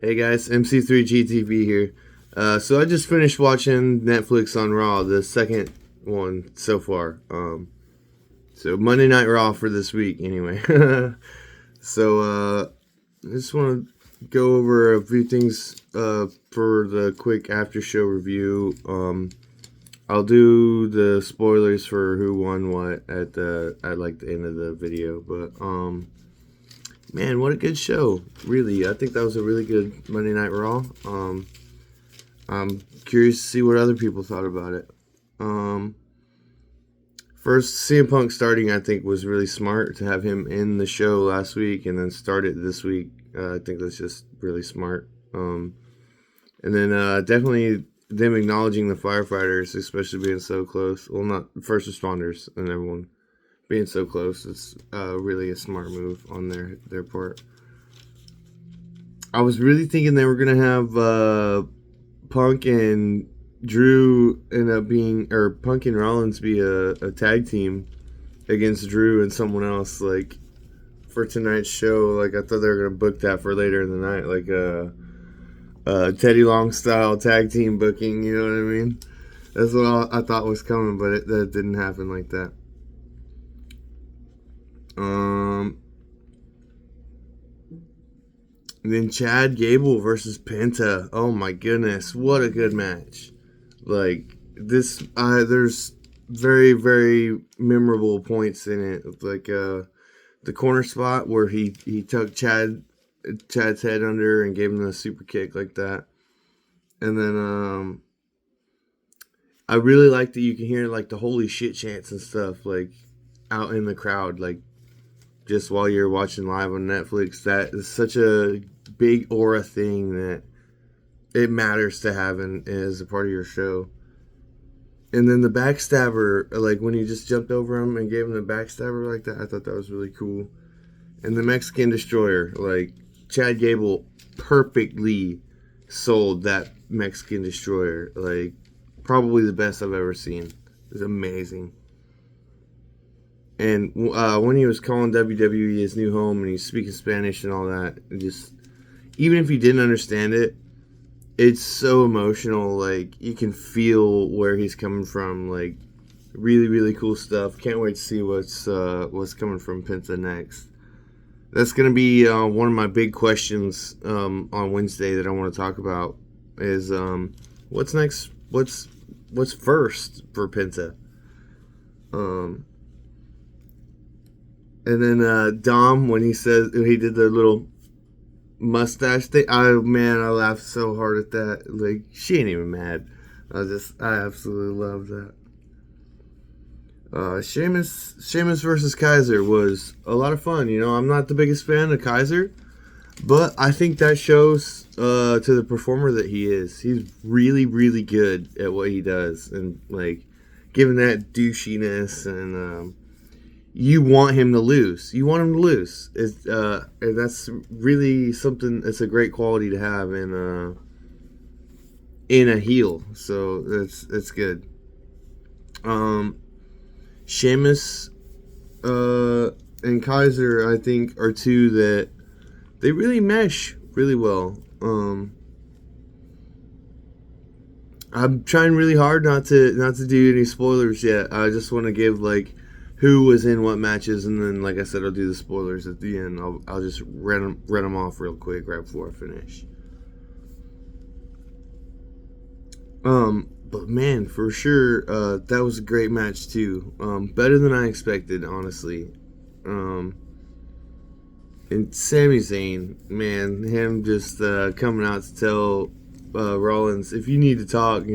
Hey guys, MC3GTV here. So I just finished watching Netflix on Raw, the second one so far. So Monday Night Raw for this week, anyway. I just want to go over a few things for the quick after show review. I'll do the spoilers for who won what at the end of the video, but man, what a good show. Really, I think that was a really good Monday Night Raw. I'm curious to see what other people thought about it. First, CM Punk starting, I think, was really smart to have him in the show last week and then start it this week. I think that's just really smart. And then definitely them acknowledging the firefighters, especially being so close. Well, not first responders and everyone being so close. It's really a smart move on their part. I was really thinking they were going to have Punk and Drew end up being, or Punk and Rollins be a tag team against Drew and someone else, like, for tonight's show. Like, I thought they were going to book that for later in the night, like Teddy Long style tag team booking, you know what I mean? That's what I thought was coming, but that didn't happen like that. And then Chad Gable versus Penta. Oh my goodness, what a good match! Like this, there's very very memorable points in it. Like the corner spot where he tucked Chad's head under and gave him the super kick like that. And then I really like that you can hear like the holy shit chants and stuff like out in the crowd, like just while you're watching live on Netflix. That is such a big aura thing that it matters to have as a part of your show. And then the backstabber, like when he just jumped over him and gave him the backstabber like that, I thought that was really cool. And the Mexican Destroyer, like Chad Gable perfectly sold that Mexican Destroyer. Like probably the best I've ever seen. It was amazing. And when he was calling WWE his new home and he's speaking Spanish and all that, just even if you didn't understand it, it's so emotional. Like you can feel where he's coming from. Like really, really cool stuff. Can't wait to see what's coming from Penta next. That's gonna be one of my big questions on Wednesday that I want to talk about. Is what's next? What's first for Penta? And then Dom, when he did the little mustache thing, I laughed so hard at that. Like, she ain't even mad. I absolutely love that. Sheamus versus Kaiser was a lot of fun. You know, I'm not the biggest fan of Kaiser, but I think that shows to the performer that he is. He's really, really good at what he does, and like, given that douchiness and you want him to lose. You want him to lose. And that's really something. It's a great quality to have in a heel. So that's good. Sheamus and Kaiser, I think, are two that they really mesh really well. I'm trying really hard not to do any spoilers yet. I just want to give like who was in what matches, and then, like I said, I'll do the spoilers at the end. I'll just read them off real quick right before I finish. But man, for sure, that was a great match too. Better than I expected, honestly. And Sami Zayn, man, him just coming out to tell Rollins, if you need to talk,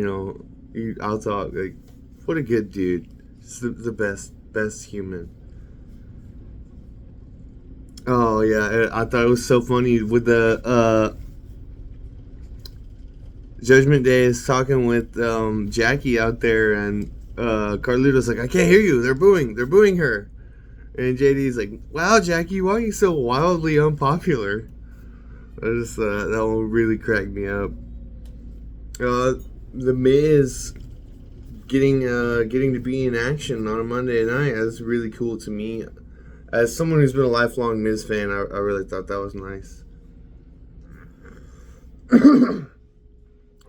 I'll talk. Like, what a good dude. Just the best human. Oh yeah, I thought it was so funny with the Judgment Day is talking with Jackie out there, and Carlito's like, I can't hear you. They're booing her. And JD's like, wow, Jackie, why are you so wildly unpopular? That one really cracked me up. The Miz getting to be in action on a Monday night, that's really cool to me. As someone who's been a lifelong Miz fan, I really thought that was nice.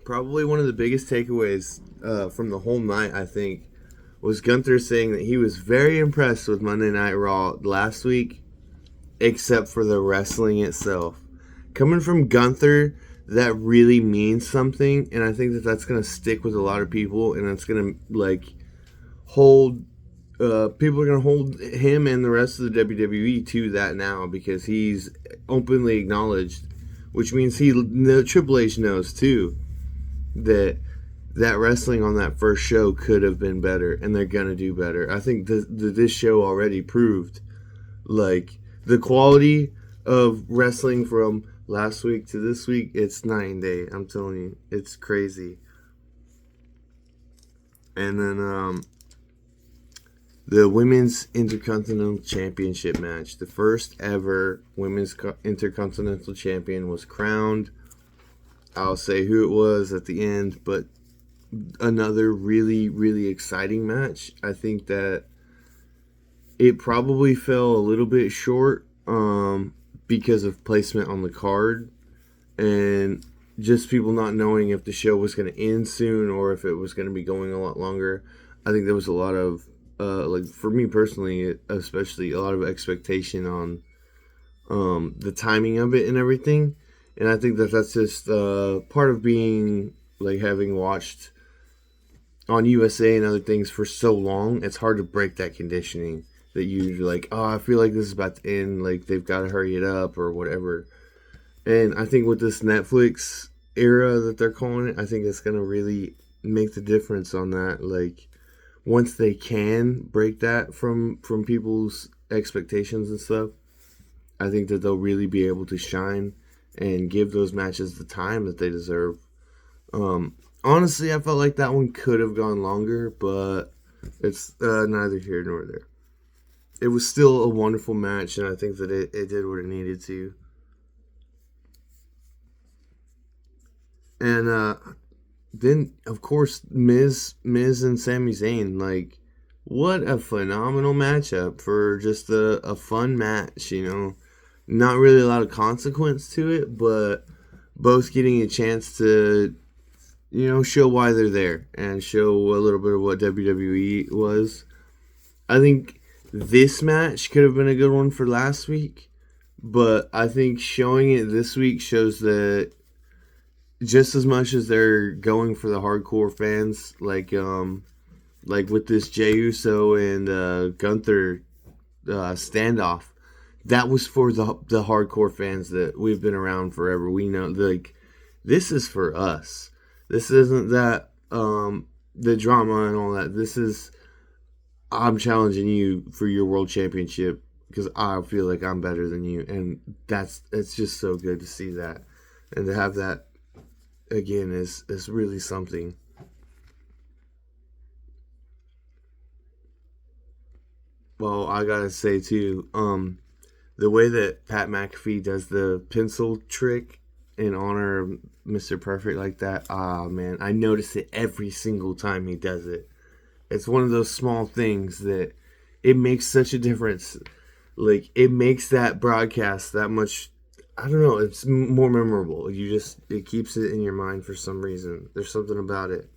Probably one of the biggest takeaways from the whole night, I think, was Gunther saying that he was very impressed with Monday Night Raw last week, except for the wrestling itself. Coming from Gunther, that really means something, and I think that that's going to stick with a lot of people, and it's going to, like, hold people are going to hold him and the rest of the WWE to that now, because he's openly acknowledged, which means Triple H knows too that wrestling on that first show could have been better, and they're going to do better. I think this show already proved, like, the quality of wrestling from last week to this week. It's night and day. I'm telling you, it's crazy. And then the Women's Intercontinental Championship match. The first ever Women's Intercontinental Champion was crowned. I'll say who it was at the end, but another really, really exciting match. I think that it probably fell a little bit short because of placement on the card and just people not knowing if the show was going to end soon or if it was going to be going a lot longer. I think there was a lot of like, for me personally, especially, a lot of expectation on the timing of it and everything. And I think that that's just part of being, like, having watched on USA and other things for so long. It's hard to break that conditioning that you're like, oh, I feel like this is about to end, like they've got to hurry it up or whatever. And I think with this Netflix era that they're calling it, I think it's going to really make the difference on that. Like, once they can break that from people's expectations and stuff, I think that they'll really be able to shine and give those matches the time that they deserve. Honestly, I felt like that one could have gone longer, but it's neither here nor there. It was still a wonderful match, and I think that it did what it needed to. And then, of course, Miz and Sami Zayn. Like, what a phenomenal matchup for just a fun match, you know. Not really a lot of consequence to it, but both getting a chance to, you know, show why they're there and show a little bit of what WWE was. I think this match could have been a good one for last week, but I think showing it this week shows that just as much as they're going for the hardcore fans, like with this Jey Uso and Gunther standoff, that was for the hardcore fans that we've been around forever. We know, like, this is for us. This isn't that the drama and all that. This is, I'm challenging you for your world championship because I feel like I'm better than you, and it's just so good to see that, and to have that again is really something. Well, I gotta say too, the way that Pat McAfee does the pencil trick in honor of Mr. Perfect like that, man, I notice it every single time he does it. It's one of those small things that it makes such a difference. Like, it makes that broadcast that much, I don't know, it's more memorable. It keeps it in your mind for some reason. There's something about it.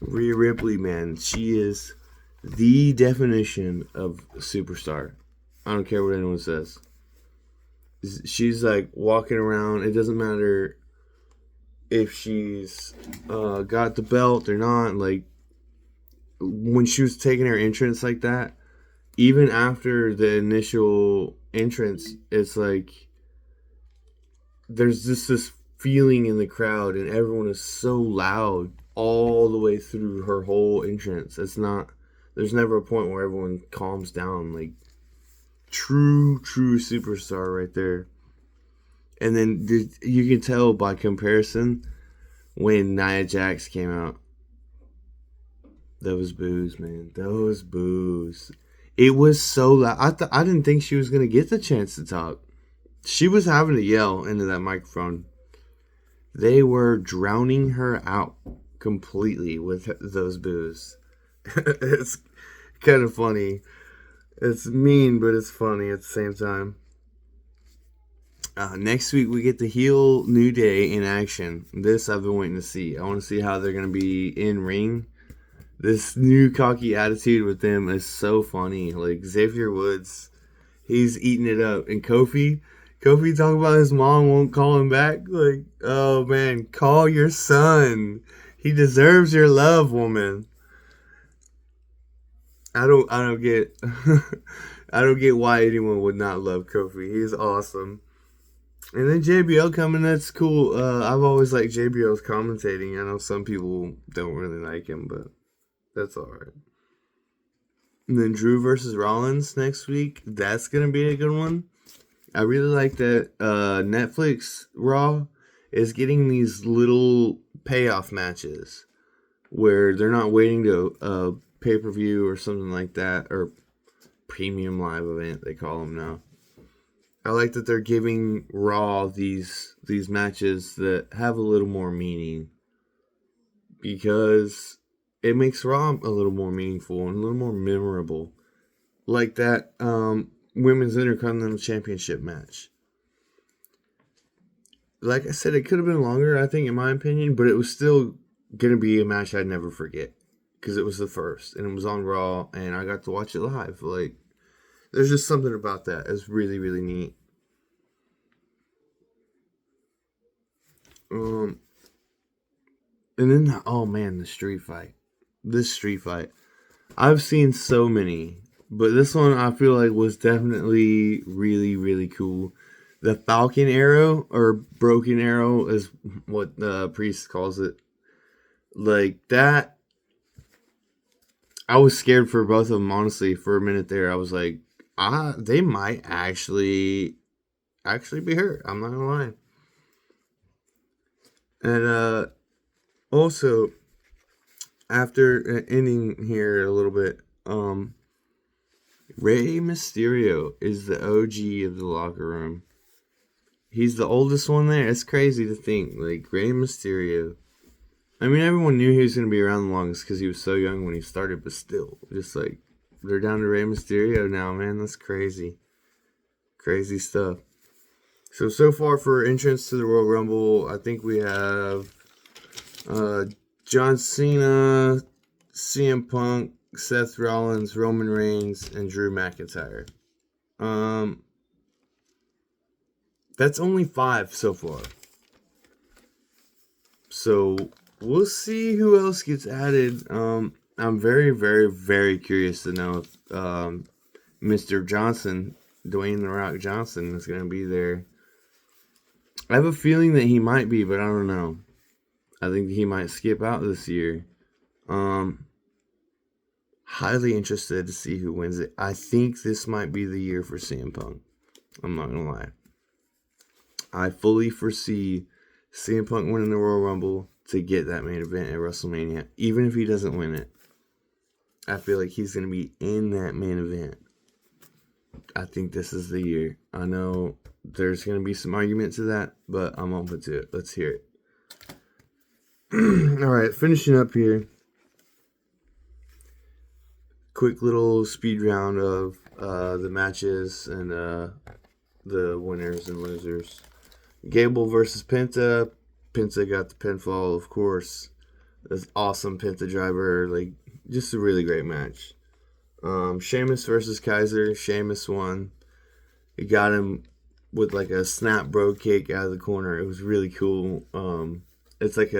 Rhea Ripley, man, she is the definition of a superstar. I don't care what anyone says. She's like walking around. It doesn't matter if she's got the belt or not. Like, when she was taking her entrance like that, even after the initial entrance, it's like there's just this feeling in the crowd, and everyone is so loud all the way through her whole entrance. There's never a point where everyone calms down. Like, true superstar right there. And then you can tell by comparison when Nia Jax came out. Those boos, man. Those boos. It was so loud. I didn't think she was going to get the chance to talk. She was having to yell into that microphone. They were drowning her out completely with those boos. It's kind of funny. It's mean, but it's funny at the same time. Next week we get the heel New Day in action. This I've been waiting to see. I want to see how they're going to be in ring. This new cocky attitude with them is so funny. Like Xavier Woods, he's eating it up, and Kofi talking about his mom won't call him back. Like, oh man, call your son. He deserves your love, woman. I don't get, I don't get why anyone would not love Kofi. He's awesome. And then JBL coming, that's cool. I've always liked JBL's commentating. I know some people don't really like him, but that's alright. And then Drew versus Rollins next week. That's going to be a good one. I really like that Netflix Raw is getting these little payoff matches where they're not waiting to pay-per-view or something like that, or premium live event, they call them now. I like that they're giving Raw these matches that have a little more meaning, because it makes Raw a little more meaningful and a little more memorable. Like that Women's Intercontinental Championship match. Like I said, it could have been longer, I think, in my opinion, but it was still going to be a match I'd never forget, because it was the first, and it was on Raw, and I got to watch it live. Like, there's just something about that. It's really, really neat. And then, oh man, the street fight. This street fight. I've seen so many, but this one I feel like was definitely really, really cool. The Falcon Arrow, or Broken Arrow, is what the Priest calls it. Like, that, I was scared for both of them, honestly, for a minute there. I was like, they might actually be hurt. I'm not gonna lie. And also, after ending here a little bit, Rey Mysterio is the OG of the locker room. He's the oldest one there. It's crazy to think. Like, Rey Mysterio. I mean, everyone knew he was going to be around the longest because he was so young when he started, but still, just like, they're down to Rey Mysterio now, man. That's crazy. Crazy stuff. So far for entrance to the Royal Rumble, I think we have John Cena, CM Punk, Seth Rollins, Roman Reigns, and Drew McIntyre. That's only 5 so far. So we'll see who else gets added. I'm very, very, very curious to know if Mr. Johnson, Dwayne The Rock Johnson, is going to be there. I have a feeling that he might be, but I don't know. I think he might skip out this year. Highly interested to see who wins it. I think this might be the year for CM Punk. I'm not going to lie. I fully foresee CM Punk winning the Royal Rumble to get that main event at WrestleMania. Even if he doesn't win it, I feel like he's going to be in that main event. I think this is the year. I know there's going to be some argument to that, but I'm open to it. Let's hear it. Alright, finishing up here. Quick little speed round of the matches and the winners and losers. Gable versus Penta. Penta got the pinfall, of course. This awesome Penta driver. Like, just a really great match. Sheamus versus Kaiser. Sheamus won. He got him with like a snap bro kick out of the corner. It was really cool. It's like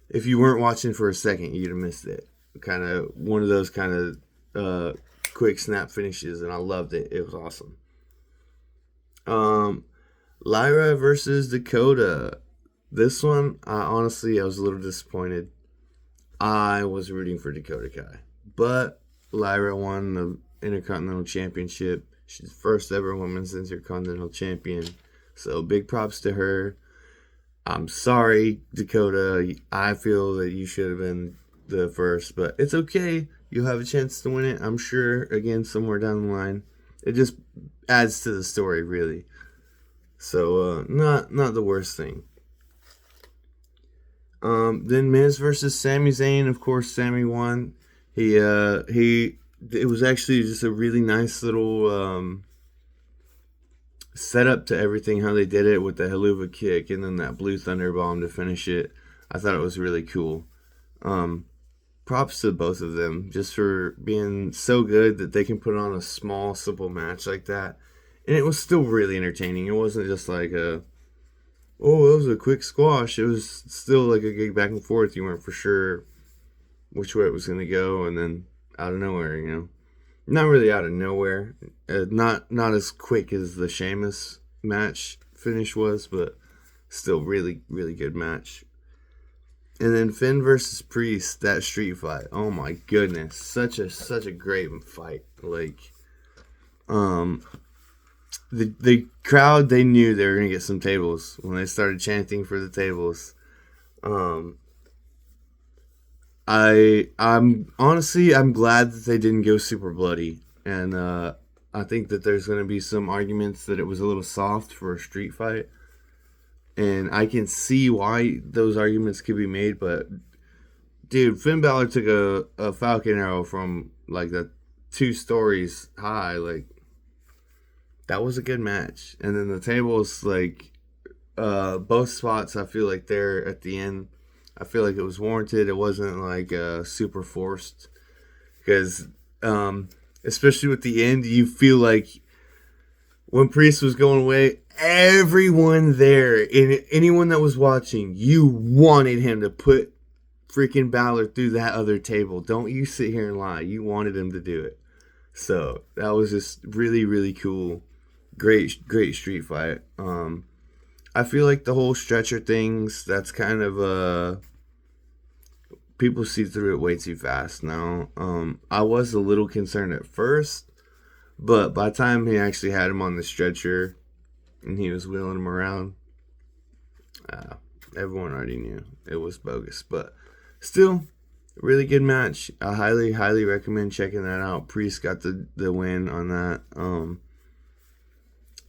if you weren't watching for a second, you'd have missed it. Kind of one of those kind of quick snap finishes, and I loved it. It was awesome. Lyra versus Dakota. This one, honestly, I was a little disappointed. I was rooting for Dakota Kai, but Lyra won the Intercontinental Championship. She's the first ever women's Intercontinental Champion, so big props to her. I'm sorry, Dakota. I feel that you should have been the first, but it's okay. You'll have a chance to win it, I'm sure, again, somewhere down the line. It just adds to the story, really. So, not the worst thing. Then Miz versus Sami Zayn. Of course, Sami won. It was actually just a really nice little setup to everything, how they did it with the Helluva kick and then that Blue Thunder Bomb to finish it. I thought it was really cool. Props to both of them just for being so good that they can put on a small, simple match like that. And it was still really entertaining. It wasn't just like it was a quick squash. It was still like a good back and forth. You weren't for sure which way it was going to go. And then out of nowhere, not really out of nowhere. Not as quick as the Sheamus match finish was, but still really, really good match. And then Finn versus Priest, that street fight. Oh my goodness, such a great fight. Like, the crowd, they knew they were gonna get some tables when they started chanting for the tables. I'm honestly glad that they didn't go super bloody, and I think that there's gonna be some arguments that it was a little soft for a street fight. And I can see why those arguments could be made, but dude, Finn Balor took a Falcon Arrow from like the 2 stories high. Like, that was a good match. And then the tables, like, both spots, I feel like they're at the end. I feel like it was warranted. It wasn't like super forced, because especially with the end, you feel like when Priest was going away, everyone there and anyone that was watching, you wanted him to put freaking Balor through that other table. Don't you sit here and lie. You wanted him to do it. So that was just really, really cool. Great street fight. I feel like the whole stretcher things, that's kind of people see through it way too fast now. I was a little concerned at first, but by the time he actually had him on the stretcher and he was wheeling him around, everyone already knew it was bogus. But still, really good match. I highly, highly recommend checking that out. Priest got the win on that.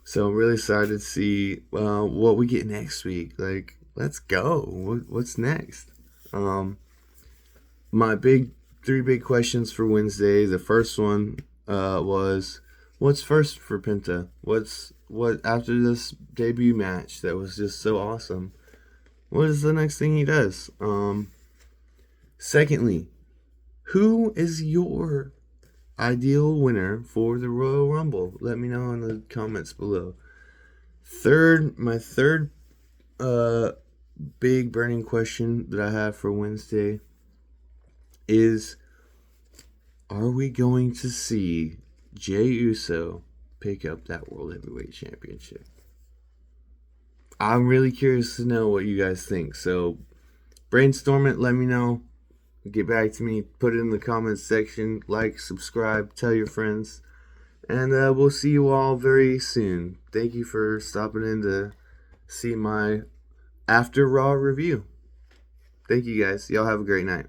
So I'm really excited to see what we get next week. Like, let's go. What's next? My 3 big questions for Wednesday. The first one was, what's first for Penta? What after this debut match that was just so awesome? What is the next thing he does? Secondly, who is your ideal winner for the Royal Rumble? Let me know in the comments below. My third big burning question that I have for Wednesday is, are we going to see Jey Uso pick up that World Heavyweight Championship? I'm really curious to know what you guys think. So brainstorm it, let me know. Get back to me, put it in the comments section, like, subscribe, tell your friends, and we'll see you all very soon. Thank you for stopping in to see my after Raw review. Thank you guys. Y'all have a great night.